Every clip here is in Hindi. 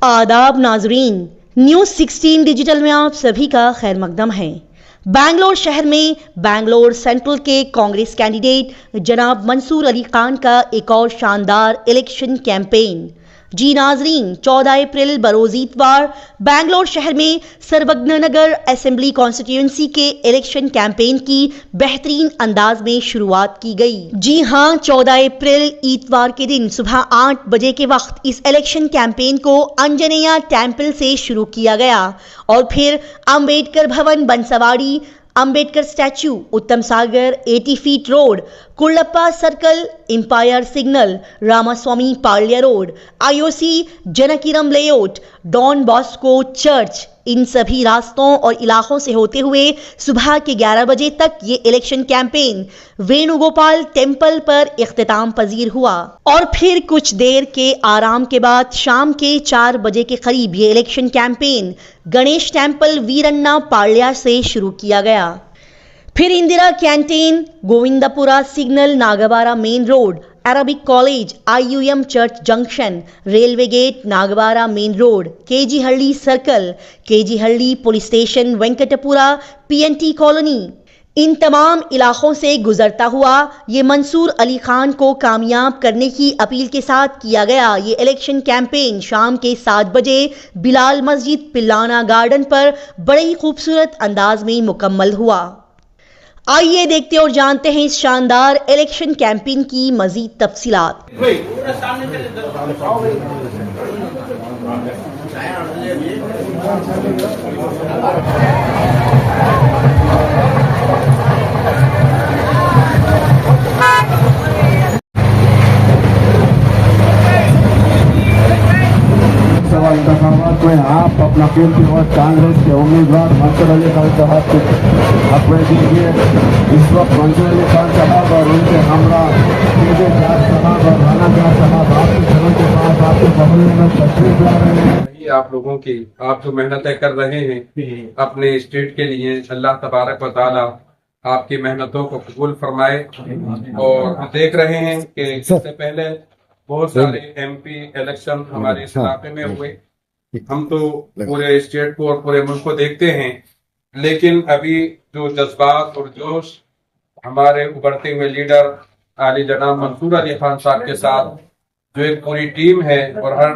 आदाब नाजरीन, न्यूज 16 डिजिटल में आप सभी का खैर मकदम है। बैंगलोर शहर में बैंगलोर सेंट्रल के कांग्रेस कैंडिडेट जनाब मंसूर अली खान का एक और शानदार इलेक्शन कैंपेन। जी नाजरीन, 14 अप्रैल बरोज इतवार बैंगलोर शहर में सर्वज्ञनगर असेंबली कॉन्स्टिट्यूंसी के इलेक्शन कैंपेन की बेहतरीन अंदाज में शुरुआत की गई। जी हां, 14 अप्रैल इतवार के दिन सुबह 8 बजे के वक्त इस इलेक्शन कैंपेन को अंजनेया टेम्पल से शुरू किया गया और फिर अंबेडकर भवन बंसवाड़ी, Ambedkar statue, Uttam Sagar, 80 feet road, Kullappa circle, empire signal, Ramaswamy Palya road, IOC Janakiram layout, Don Bosco church, इन सभी रास्तों और इलाकों से होते हुए सुबह के 11 बजे तक ये इलेक्शन कैंपेन वेणुगोपाल टेम्पल पर इख्तिताम पजीर हुआ और फिर कुछ देर के आराम के बाद शाम के 4 बजे के करीब ये election campaign Ganesh temple Veeranna Palya से शुरू किया गया। फिर Indira canteen, Govindapura signal, Nagavara main road, Arabic college, IUM church junction, railway gate, Nagavara main road, KG Halli circle, KG Halli police station, Venkatapura, PNT colony, इन तमाम इलाकों से गुजरता हुआ ये मंसूर अली खान को कामयाब करने की अपील के साथ किया गया ये इलेक्शन कैंपेन शाम के 7 बजे बिलाल मस्जिद पिल्लाना गार्डन पर बड़े ही खूबसूरत अंदाज में मुकम्मल हुआ। आइए देखते और जानते हैं इस शानदार इलेक्शन कैंपेन की मजीद तफसीलात। इंतखाबात में आप अपना कीमती वोट कांग्रेस के उम्मीदवार मंसूर अली खान साहब को अपने दीजिए। इस वक्त मंसूर अली खान साहब और उनके हमरा केजे जाट साहब और राना जाट साहब आपके घरों के पास आपके मोहल्ले में तशरीफ ला रहे हैं। आप लोगों की आप जो मेहनतें कर रहे हैं अपने स्टेट के लिए, अल्लाह तबारक व तआला आपकी मेहनतों को कबूल फरमाए। और हम देख रहे हैं कि इससे पहले बहुत सारे MP इलेक्शन हमारे इस इलाके में हुए। हम तो पूरे स्टेट को और पूरे मुल्क को देखते हैं, लेकिन अभी जो जज्बात और जोश हमारे उभरते हुए लीडर आली जनाब मंसूर अली खान साहब के साथ जो एक पूरी टीम है और हर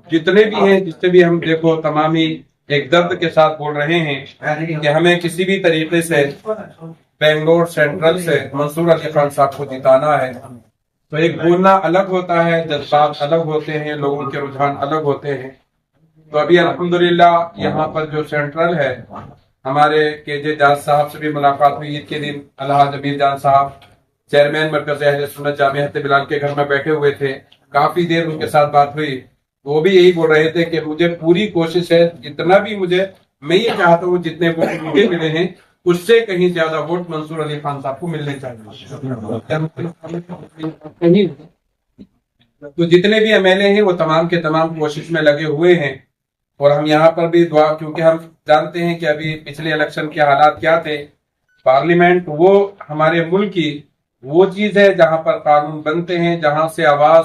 जितने भी हैं, जिससे भी हम देखो तमामी एक दर्द के साथ बोल रहे हैं कि हमें किसी भी तरीके से बेंगलोर सेंट्रल से मंसूर अली खान साहब को जिताना है। तो एक बोलना अलग होता है, जज्बात अलग होते हैं, लोगों के रुझान अलग होते हैं। तो अभी अल्हम्दुलिल्लाह यहाँ पर जो सेंट्रल है, हमारे केजे जाट साहब से भी मुलाकात हुई ईद के दिन। अलहाज अमीर जान साहब चेयरमैन मरकज अहले सुन्नत जामिया हत्ते बिलाल के घर में बैठे हुए थे, काफी देर उनके साथ बात हुई। वो भी यही बोल रहे थे कि मुझे पूरी कोशिश है, जितना भी मैं ये चाहता हूँ जितने वोट मुझे मिले हैं उससे कहीं ज्यादा वोट मंसूर अली खान साहब को मिलने चाहिए। तो जितने भी MLA हैं वो तमाम के तमाम कोशिश में लगे हुए हैं और हम यहाँ पर भी दुआ, क्योंकि हम जानते हैं कि अभी पिछले इलेक्शन के हालात क्या थे। पार्लियामेंट वो हमारे मुल्क की वो चीज है जहां पर कानून बनते हैं, जहां से आवाज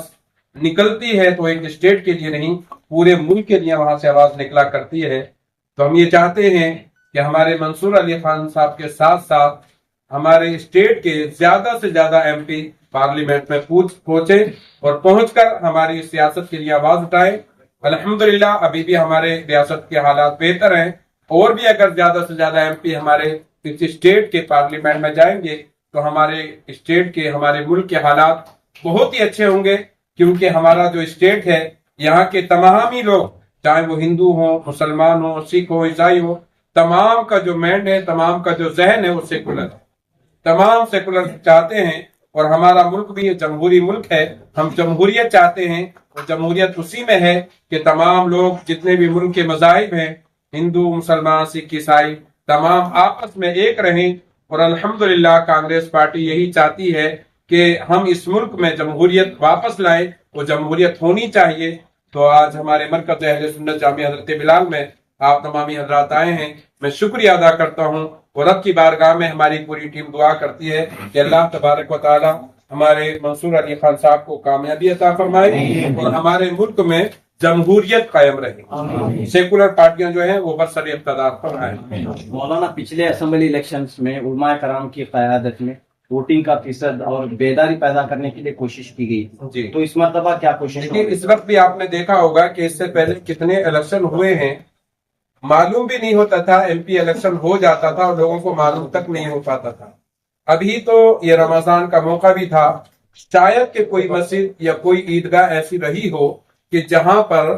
निकलती है, तो एक स्टेट के लिए नहीं पूरे मुल्क के लिए वहां से आवाज निकला करती है। तो हम ये चाहते हैं कि हमारे मंसूर अली खान साहब के साथ साथ हमारे स्टेट के ज्यादा से ज्यादा MP पार्लियामेंट में पहुंचे और पहुंचकर हमारी सियासत के लिए आवाज उठाए। अल्हम्दुलिल्लाह अभी भी हमारे रियासत के हालात बेहतर हैं और भी अगर ज्यादा से ज्यादा MP हमारे किसी स्टेट के पार्लियामेंट में जाएंगे तो हमारे स्टेट के, हमारे मुल्क के हालात बहुत ही अच्छे होंगे। क्योंकि हमारा जो स्टेट है, यहाँ के तमाम ही लोग, चाहे वो हिंदू हो, मुसलमान हो, सिख हो, ईसाई हो, तमाम का जो माइंड है, तमाम का जो जहन है वो सेकुलर है। तमाम सेकुलर चाहते हैं और हमारा मुल्क भी ये जमहूरी मुल्क है। हम जमहूरियत चाहते हैं और जमहूरियत उसी में है कि तमाम लोग जितने भी मुल्क के मज़ाहिब हैं, हिंदू, मुसलमान, सिख, ईसाई, तमाम आपस में एक रहें। और अल्हम्दुलिल्लाह कांग्रेस पार्टी यही चाहती है कि हम इस मुल्क में जमहूरियत वापस लाएं, वो जमहूरियत होनी चाहिए। तो आज हमारे मरकज अहले सुन्नत जामिया हज़रत बिलाल में आप तमामी हजरात आए हैं, मैं शुक्रिया अदा करता हूँ और रब की बारगाह में हमारी पूरी टीम दुआ करती है कि अल्लाह तबारक व तआला हमारे मंसूर अली खान साहब को कामयाबी अता फरमाए और हमारे मुल्क में जमहूरियत कायम रहे, सेकुलर पार्टियां जो हैं वो बरसर इक़्तिदार पर आए। मौलाना, पिछले असेंबली इलेक्शंस में उलमाए कराम की क़यादत में वोटिंग का फीसद और बेदारी पैदा करने के लिए कोशिश की गई जी। तो इस मरतबा क्या कोशिश लेकिन इस वक्त भी आपने देखा होगा कि इससे पहले कितने इलेक्शन हुए हैं, मालूम भी नहीं होता था, एमपी इलेक्शन हो जाता था और लोगों को मालूम तक नहीं हो पाता था। अभी तो ये रमजान का मौका भी था, शायद कि कोई मस्जिद या कोई ईदगाह ऐसी रही हो कि जहां पर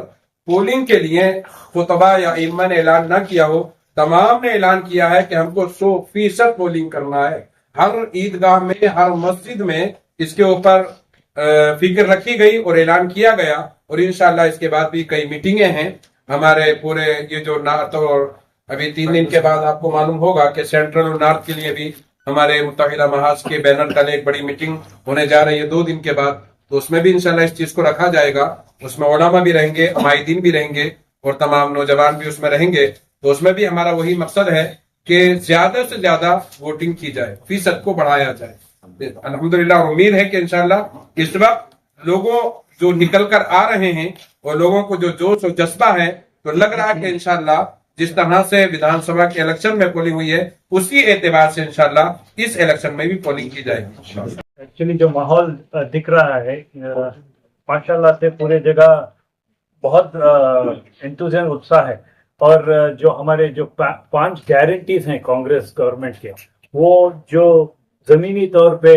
पोलिंग के लिए खुतबा या इमाम ने ऐलान न किया हो। तमाम ने ऐलान किया है कि हमको 100% पोलिंग करना है। हर ईदगाह में, हर मस्जिद में इसके ऊपर फिक्र रखी गई और ऐलान किया गया और इंशाल्लाह इसके बाद भी कई मीटिंगें हैं हमारे पूरे ये जो नॉर्थ, और अभी 3 दिन के बाद आपको मालूम होगा कि सेंट्रल और नॉर्थ के लिए भी हमारे मुत्तहिदा महाज के बैनर तले एक बड़ी मीटिंग होने जा रही है 2 दिन के बाद, तो उसमें भी इंशाल्लाह इस चीज को रखा जाएगा। उसमें उलमा भी रहेंगे, अमायदीन भी रहेंगे और तमाम नौजवान भी उसमें रहेंगे। तो उसमें भी हमारा वही मकसद है कि ज्यादा से ज्यादा वोटिंग की जाए, फीसद को बढ़ाया जाए। अल्हम्दुलिल्लाह उम्मीद है कि इंशाल्लाह इस वक्त लोगों जो निकल कर आ रहे हैं और लोगों को जो जोश और जज्बा है, तो लग रहा है कि इंशाल्लाह जिस तरह से विधानसभा के इलेक्शन में पोलिंग हुई है उसी एतबार से इंशाल्लाह इस इलेक्शन में भी पोलिंग की जाएगी। एक्चुअली जो माहौल दिख रहा है माशाल्लाह से पूरे जगह बहुत एंथुसियाज्म, उत्साह है। और जो हमारे जो 5 गारंटीज हैं कांग्रेस गवर्नमेंट के, वो जो जमीनी तौर पे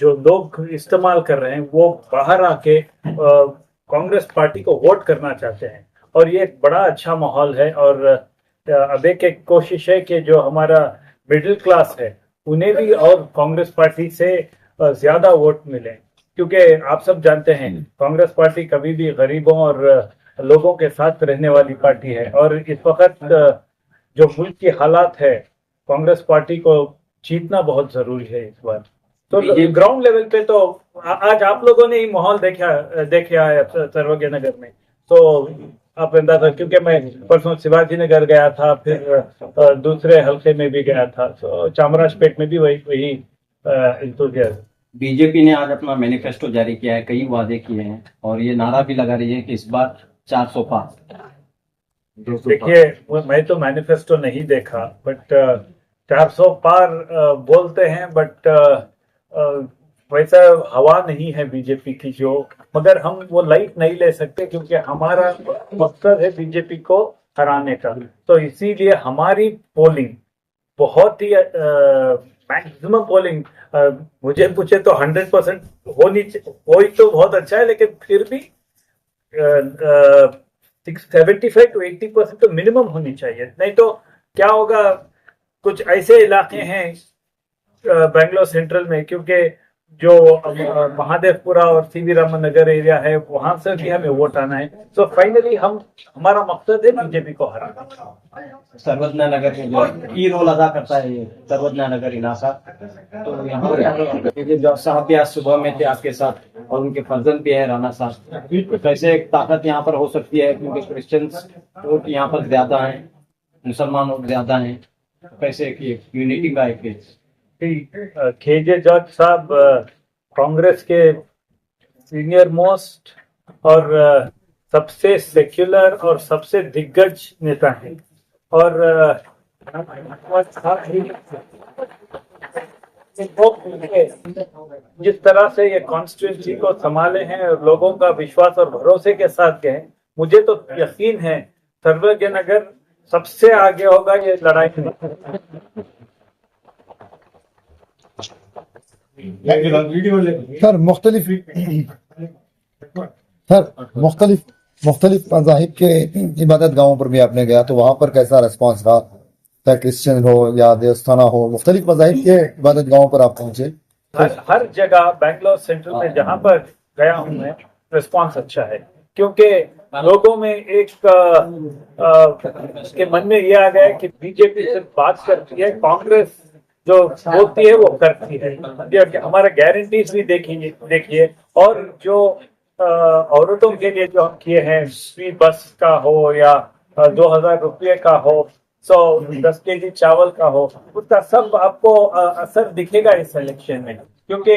जो लोग इस्तेमाल कर रहे हैं वो बाहर आके कांग्रेस पार्टी को वोट करना चाहते हैं और ये एक बड़ा अच्छा माहौल है। और अब एक कोशिश है कि जो हमारा मिडिल क्लास है उन्हें भी और कांग्रेस पार्टी से ज्यादा वोट मिले, क्योंकि आप सब जानते हैं कांग्रेस पार्टी कभी भी गरीबों और लोगों के साथ रहने वाली पार्टी है। और इस वक्त जो मुल्क की हालात है, कांग्रेस पार्टी को जीतना बहुत जरूरी है इस बार। तो ग्राउंड लेवल पे तो आज आप लोगों ने ही माहौल देखा है सर्वज्ञ नगर में, तो आप अंदाजा, क्योंकि मैं परसों शिवाजी नगर गया था, फिर दूसरे हल्के में भी गया था, तो चामराजपेट में भी वही इंतजाम। बीजेपी ने आज अपना मैनिफेस्टो जारी किया है, कई वादे किए हैं और ये नारा भी लगा रही है कि इस बार 400 पार। देखिए, मैं तो मैनिफेस्टो नहीं देखा, बट 400 पार बोलते हैं, बट वैसा हवा नहीं है बीजेपी की जो, मगर हम वो लाइट नहीं ले सकते क्योंकि हमारा मकसद है बीजेपी को हराने का। तो इसीलिए हमारी पोलिंग बहुत ही मैक्सिमम पोलिंग, मुझे पूछे तो 100% हो तो बहुत अच्छा है, लेकिन फिर भी 75 to 80% तो मिनिमम होनी चाहिए। नहीं तो क्या होगा, कुछ ऐसे इलाके हैं बेंगलोर सेंट्रल में, क्योंकि जो महादेवपुरा और सीवी रामन नगर एरिया है वहां से भी हमें वोट आना है। सो फाइनली हमारा मकसद है बीजेपी को हराना। सर्वज्ञ नगर में जो की रोल अदा करता है ये सर्वज्ञ नगर इलाका, तो यहाँ पर जो साहब भी आज सुबह में थे आपके साथ और उनके फर्जंद भी है राणा साहब, तो कैसे एक ताकत यहाँ पर हो सकती है, क्योंकि क्रिश्चियंस वोट यहाँ पर ज्यादा है, मुसलमान वोट ज्यादा है, कैसे की यूनिटी का एक केजे जॉर्ज साहब कांग्रेस के सीनियर मोस्ट और सबसे सेक्युलर और सबसे दिग्गज नेता हैं। और जिस तरह से ये कॉन्स्टिट्यूंसी को संभाले हैं और लोगों का विश्वास और भरोसे के साथ गए, मुझे तो यकीन है सर्वज्ञ नगर सबसे आगे होगा ये लड़ाई में। सर मुख्तलिफ मज़ाहिब के इबादत गाहों पर भी आपने गया, तो वहाँ पर कैसा रिस्पांस रहा? चाहे क्रिश्चियन हो या देवस्थाना हो, मुख्तलिफ मज़ाहिब के इबादत गाहों पर आप पहुँचे? हर जगह बेंगलोर सेंट्रल में जहाँ पर गया हूँ मैं, रिस्पांस अच्छा है, क्योंकि लोगों में एक के मन में ये आ गया कि बीजेपी से बात करती है, कांग्रेस जो बोलती है वो करती है। हमारा गारंटीज भी देखिए, और जो औरतों के लिए जो हम किए हैं, फ्री बस का हो या 2000 रुपये का हो, 10 केजी चावल का हो, उसका सब आपको असर दिखेगा इस इलेक्शन में। क्योंकि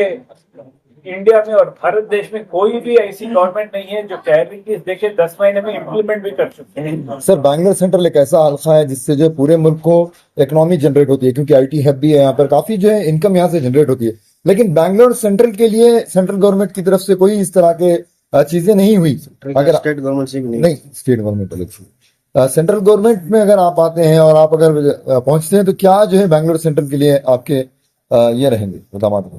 इंडिया में और भारत देश में कोई भी ऐसी गवर्नमेंट नहीं है जो गारंटीज देके 10 महीने में इम्प्लीमेंट भी कर सकते हैं। सर बैंगलोर सेंट्रल एक ऐसा हल्का है जिससे जो पूरे मुल्क को इकोनॉमी जनरेट होती है, क्योंकि आईटी हब भी है यहाँ पर, काफी जो है इनकम यहाँ से जनरेट होती है। लेकिन बैंगलोर सेंट्रल के लिए सेंट्रल गवर्नमेंट की तरफ से कोई इस तरह के चीजें नहीं हुई। अगर स्टेट गवर्नमेंट से भी नहीं, स्टेट गवर्नमेंट अलग, सेंट्रल गवर्नमेंट में अगर आप आते हैं और आप अगर पहुंचते हैं तो क्या जो है बैंगलोर सेंट्रल के लिए आपके ये रहेंगे दामाद?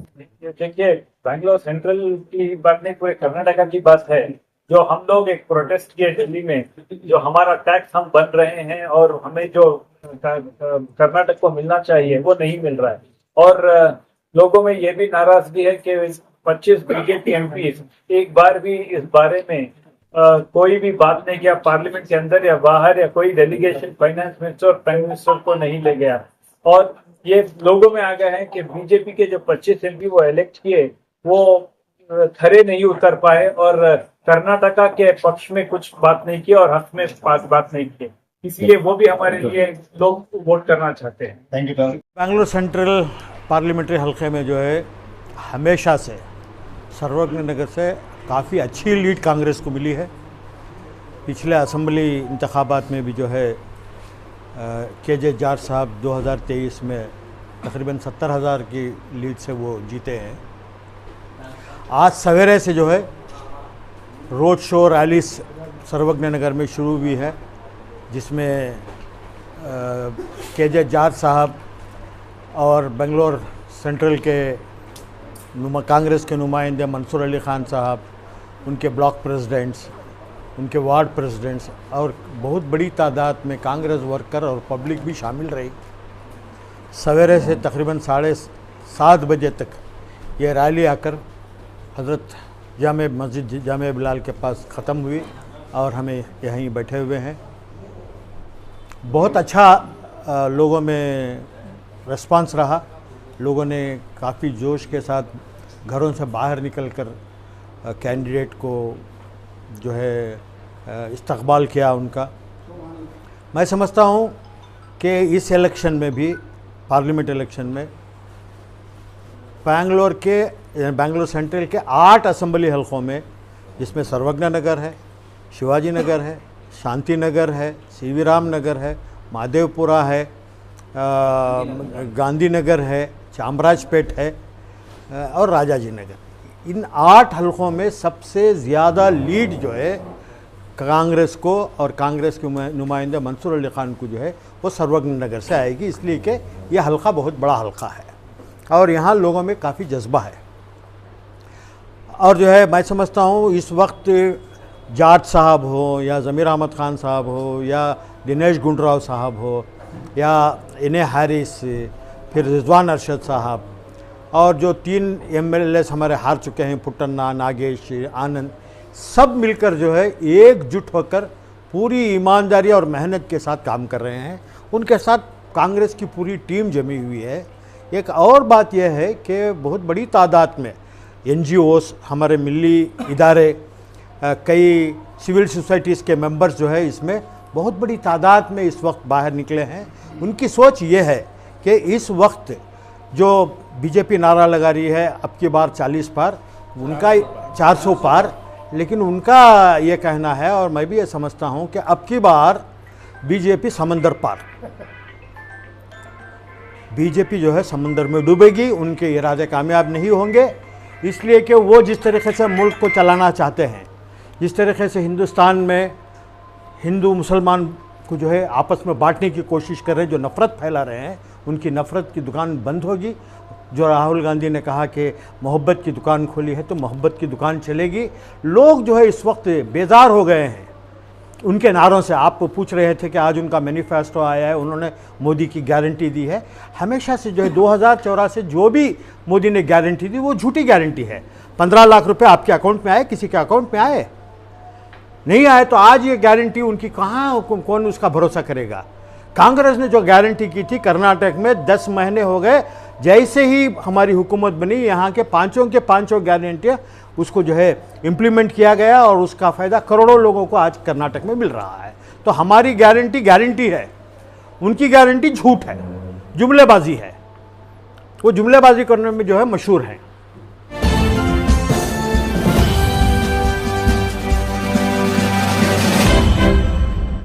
देखिए, बैंगलोर सेंट्रल की बात नहीं, पूरे कर्नाटका की बात है। जो हम लोग एक प्रोटेस्ट किए दिल्ली में, जो हमारा टैक्स हम बन रहे हैं और हमें जो कर्नाटक को मिलना चाहिए वो नहीं मिल रहा है। और लोगों में ये भी नाराजगी है कि 25 बीजेपी एमपी एक बार भी इस बारे में कोई भी बात नहीं किया, पार्लियामेंट के अंदर या बाहर, या कोई डेलीगेशन फाइनेंस मिनिस्टर और प्राइम मिनिस्टर को नहीं ले गया। और ये लोगों में आ गया है कि बीजेपी के जो 25 एमपी वो इलेक्ट किए वो खरे नहीं उतर पाए और कर्नाटका के पक्ष में कुछ बात नहीं की और हक में बात नहीं की, इसलिए वो भी हमारे लिए लोग वोट करना चाहते हैं। Thank you. Bangalore central parliamentary हल्के में जो है हमेशा से सर्वज्ञ नगर से काफ़ी अच्छी लीड कांग्रेस को मिली है। पिछले असेंबली इंतखाबात में भी जो है KJ जाट साहब 2023 में तकरीबन 70,000 की लीड से वो जीते हैं। आज सवेरे से जो है रोड शो रैली सर्वज्ञ नगर में शुरू हुई है, जिसमें KJ जाट साहब और बेंगलोर सेंट्रल के कांग्रेस के नुमाइंदे मंसूर अली खान साहब, उनके ब्लॉक प्रेसिडेंट्स, उनके वार्ड प्रेसिडेंट्स और बहुत बड़ी तादाद में कांग्रेस वर्कर और पब्लिक भी शामिल रही। सवेरे से तकरीबन 7:30 बजे तक ये रैली आकर हज़रत जामे मस्जिद जामे बिलाल के पास ख़त्म हुई और हमें यहीं बैठे हुए हैं। बहुत अच्छा लोगों में रिस्पांस रहा। लोगों ने काफ़ी जोश के साथ घरों से बाहर निकलकर कैंडिडेट को जो है इस्तकबाल किया उनका। मैं समझता हूँ कि इस इलेक्शन में भी, पार्लियामेंट इलेक्शन में, बेंगलोर सेंट्रल के 8 असेंबली हलकों में, जिसमें सर्वज्ञ नगर है, शिवाजी नगर है, शांति नगर है, सीवी राम नगर है, महादेवपुरा है, गांधी नगर है, चामराजपेट है और राजाजी नगर। इन 8 हलकों में सबसे ज़्यादा लीड जो है कांग्रेस को और कांग्रेस के नुमाइंदे मंसूर अली खान को जो है वो सर्वज्ञ नगर से आएगी, इसलिए कि यह हलका बहुत बड़ा हलका है और यहाँ लोगों में काफ़ी जज्बा है। और जो है मैं समझता हूँ इस वक्त जाट साहब हो या ज़मीर अहमद खान साहब हो या दिनेश गुंडराव साहब हो या इने हारिस, फिर रिजवान अरशद साहब और जो 3 MLAs हमारे हार चुके हैं, पुट्टन्ना, नागेश, आनंद, सब मिलकर जो है एकजुट होकर पूरी ईमानदारी और मेहनत के साथ काम कर रहे हैं। उनके साथ कांग्रेस की पूरी टीम जमी हुई है। एक और बात यह है कि बहुत बड़ी तादाद में NGOs, हमारे मिली इदारे, कई सिविल सोसाइटीज़ के मेंबर्स जो है इसमें बहुत बड़ी तादाद में इस वक्त बाहर निकले हैं। उनकी सोच ये है कि इस वक्त जो बीजेपी नारा लगा रही है अब की बार 40 पार, उनका 400 पार, लेकिन उनका ये कहना है और मैं भी ये समझता हूँ कि अब की बार बीजेपी समंदर पार, बीजेपी जो है समंदर में डूबेगी। उनके इरादे कामयाब नहीं होंगे, इसलिए कि वो जिस तरीके से मुल्क को चलाना चाहते हैं, जिस तरीके से हिंदुस्तान में हिंदू मुसलमान को जो है आपस में बांटने की कोशिश कर रहे हैं, जो नफ़रत फैला रहे हैं, उनकी नफ़रत की दुकान बंद होगी। जो राहुल गांधी ने कहा कि मोहब्बत की दुकान खोली है तो मोहब्बत की दुकान चलेगी। लोग जो है इस वक्त बेजार हो गए हैं उनके नारों से। आप पूछ रहे थे कि आज उनका मैनिफेस्टो आया है, उन्होंने मोदी की गारंटी दी है। हमेशा से जो है 2014 से जो भी मोदी ने गारंटी दी वो झूठी गारंटी है। 15 लाख रुपए आपके अकाउंट में आए, किसी के अकाउंट में आए नहीं आए, तो आज ये गारंटी उनकी कहाँ, कौन उसका भरोसा करेगा। कांग्रेस ने जो गारंटी की थी कर्नाटक में 10 महीने हो गए, जैसे ही हमारी हुकूमत बनी यहाँ के पांचों गारंटियाँ उसको जो है इम्प्लीमेंट किया गया और उसका फ़ायदा करोड़ों लोगों को आज कर्नाटक में मिल रहा है। तो हमारी गारंटी है, उनकी गारंटी झूठ है, जुमलेबाजी है। वो जुमलेबाजी करने में जो है मशहूर हैं।